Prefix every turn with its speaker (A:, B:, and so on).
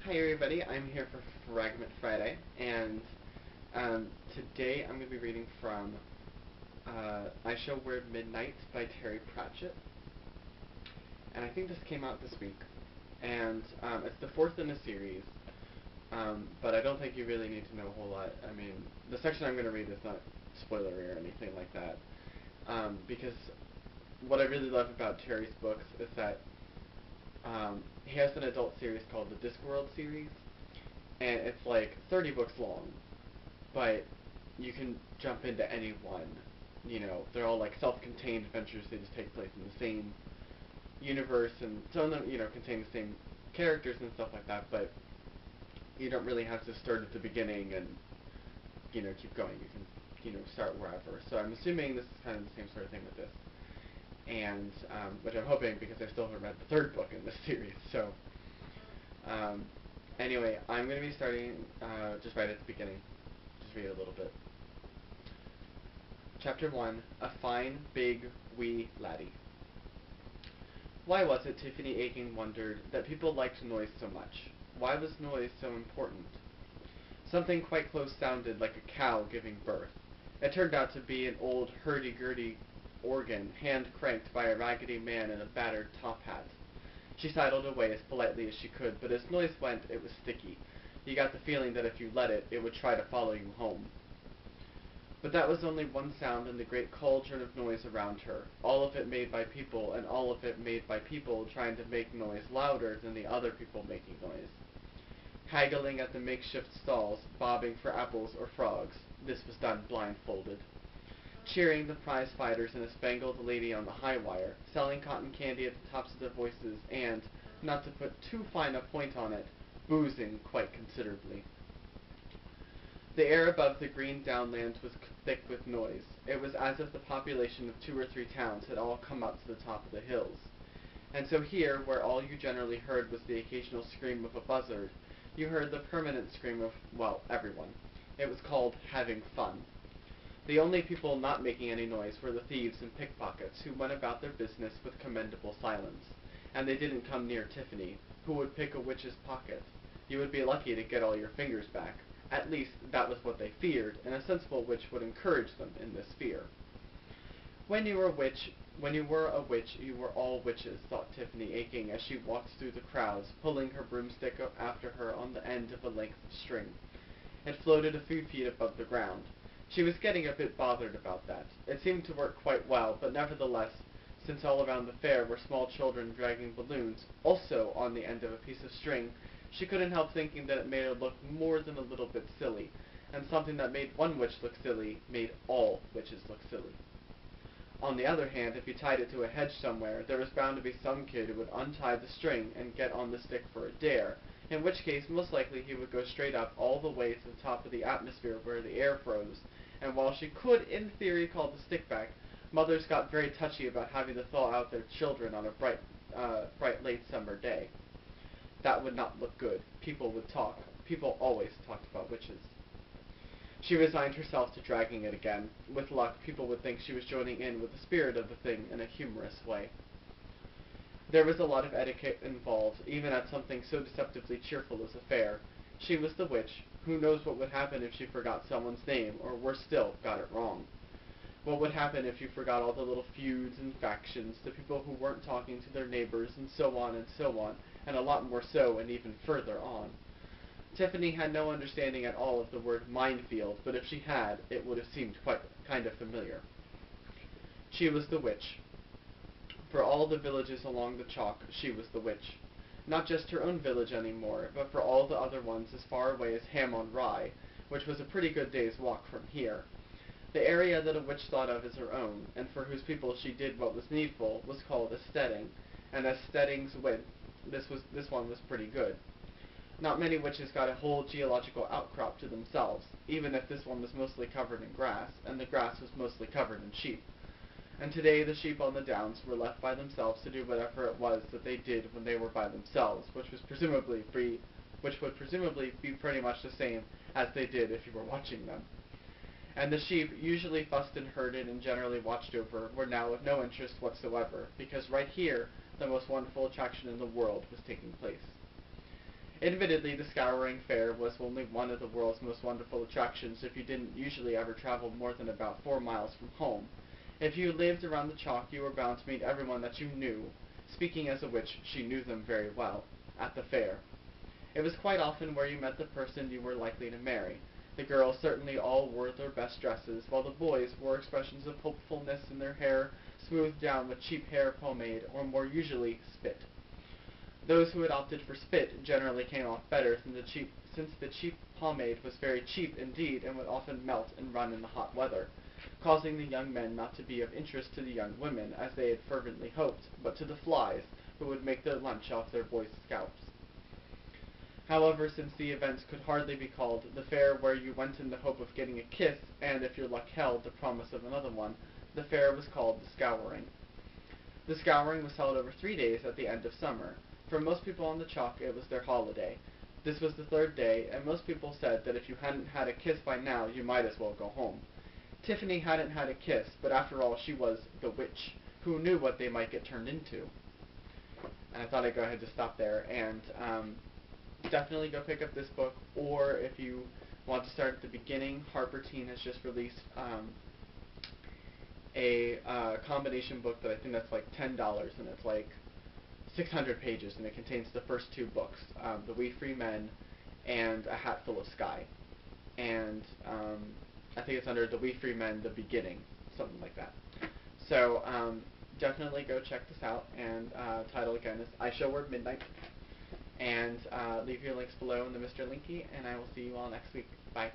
A: Hi everybody, I'm here for Fragment Friday, and today I'm going to be reading from I Shall Wear Midnight by Terry Pratchett, and I think this came out this week, and it's the fourth in the series, but I don't think you really need to know a whole lot. I mean, the section I'm going to read is not spoilery or anything like that, because what I really love about Terry's books is that he has an adult series called the Discworld series, and it's like 30 books long, but you can jump into any one. You know, they're all like self-contained adventures. They just take place in the same universe, and some of them, contain the same characters and stuff like that, but you don't really have to start at the beginning and, keep going. You can, start wherever. So I'm assuming this is kind of the same sort of thing with this. And, which I'm hoping, because I still haven't read the third book in this series, so, anyway, I'm going to be starting, just right at the beginning. Just read a little bit. Chapter 1, A Fine, Big, Wee Laddie. Why was it, Tiffany Aching wondered, that people liked noise so much? Why was noise so important? Something quite close sounded like a cow giving birth. It turned out to be an old hurdy-gurdy organ, hand-cranked by a raggedy man in a battered top hat. She sidled away as politely as she could, but as noise went, it was sticky. You got the feeling that if you let it, it would try to follow you home. But that was only one sound in the great cauldron of noise around her, all of it made by people, and all of it made by people trying to make noise louder than the other people making noise. Haggling at the makeshift stalls, bobbing for apples or frogs. This was done blindfolded. Cheering the prize fighters and a spangled lady on the high wire, selling cotton candy at the tops of their voices, and, not to put too fine a point on it, boozing quite considerably. The air above the green downlands was thick with noise. It was as if the population of 2 or 3 towns had all come up to the top of the hills. And so here, where all you generally heard was the occasional scream of a buzzard, you heard the permanent scream of, well, everyone. It was called having fun. The only people not making any noise were the thieves and pickpockets, who went about their business with commendable silence. And they didn't come near Tiffany, who would pick a witch's pocket. You would be lucky to get all your fingers back. At least, that was what they feared, and a sensible witch would encourage them in this fear. When you were a witch, you were all witches, thought Tiffany Aching as she walked through the crowds, pulling her broomstick after her on the end of a length of string. It floated a few feet above the ground. She was getting a bit bothered about that. It seemed to work quite well, but nevertheless, since all around the fair were small children dragging balloons, also on the end of a piece of string, she couldn't help thinking that it made her look more than a little bit silly, and something that made one witch look silly made all witches look silly. On the other hand, if you tied it to a hedge somewhere, there was bound to be some kid who would untie the string and get on the stick for a dare, in which case most likely he would go straight up all the way to the top of the atmosphere where the air froze, and while she could, in theory, call the stick back, mothers got very touchy about having to thaw out their children on a bright late summer day. That would not look good. People would talk. People always talked about witches. She resigned herself to dragging it again. With luck, people would think she was joining in with the spirit of the thing in a humorous way. There was a lot of etiquette involved, even at something so deceptively cheerful as a fair. She was the witch. Who knows what would happen if she forgot someone's name, or worse still, got it wrong? What would happen if you forgot all the little feuds and factions, the people who weren't talking to their neighbors, and so on, and a lot more so, and even further on? Tiffany had no understanding at all of the word minefield, but if she had, it would have seemed quite kind of familiar. She was the witch. For all the villages along the chalk, she was the witch. Not just her own village anymore, but for all the other ones as far away as Ham on Rye, which was a pretty good day's walk from here. The area that a witch thought of as her own, and for whose people she did what was needful, was called a steading, and as steadings went, this one was pretty good. Not many witches got a whole geological outcrop to themselves, even if this one was mostly covered in grass, and the grass was mostly covered in sheep. And today the sheep on the downs were left by themselves to do whatever it was that they did when they were by themselves, which would presumably be pretty much the same as they did if you were watching them. And the sheep, usually fussed and herded and generally watched over, were now of no interest whatsoever, because right here, the most wonderful attraction in the world was taking place. Admittedly, the Scouring Fair was only one of the world's most wonderful attractions if you didn't usually ever travel more than about 4 miles from home. If you lived around the chalk, you were bound to meet everyone that you knew. Speaking as a witch, she knew them very well, at the fair. It was quite often where you met the person you were likely to marry. The girls certainly all wore their best dresses, while the boys wore expressions of hopefulness in their hair smoothed down with cheap hair pomade, or more usually, spit. Those who had opted for spit generally came off better since the cheap pomade was very cheap indeed and would often melt and run in the hot weather, causing the young men not to be of interest to the young women, as they had fervently hoped, but to the flies, who would make their lunch off their boys' scalps. However, since the events could hardly be called the fair where you went in the hope of getting a kiss, and if your luck held, the promise of another one, the fair was called the Scouring. The Scouring was held over 3 days at the end of summer. For most people on the chalk, it was their holiday. This was the 3rd day, and most people said that if you hadn't had a kiss by now, you might as well go home. Tiffany hadn't had a kiss, but after all, she was the witch. Who knew what they might get turned into? And I thought I'd go ahead and stop there, and definitely go pick up this book, or if you want to start at the beginning, Harper Teen has just released a combination book that I think that's like $10, and it's like 600 pages, and it contains the first 2 books, The We Free Men and A Hat Full of Sky. And I think it's under The We Free Men, The Beginning, something like that. So definitely go check this out, and title again is I Shall Work Midnight. And leave your links below in the Mr. Linky, and I will see you all next week. Bye.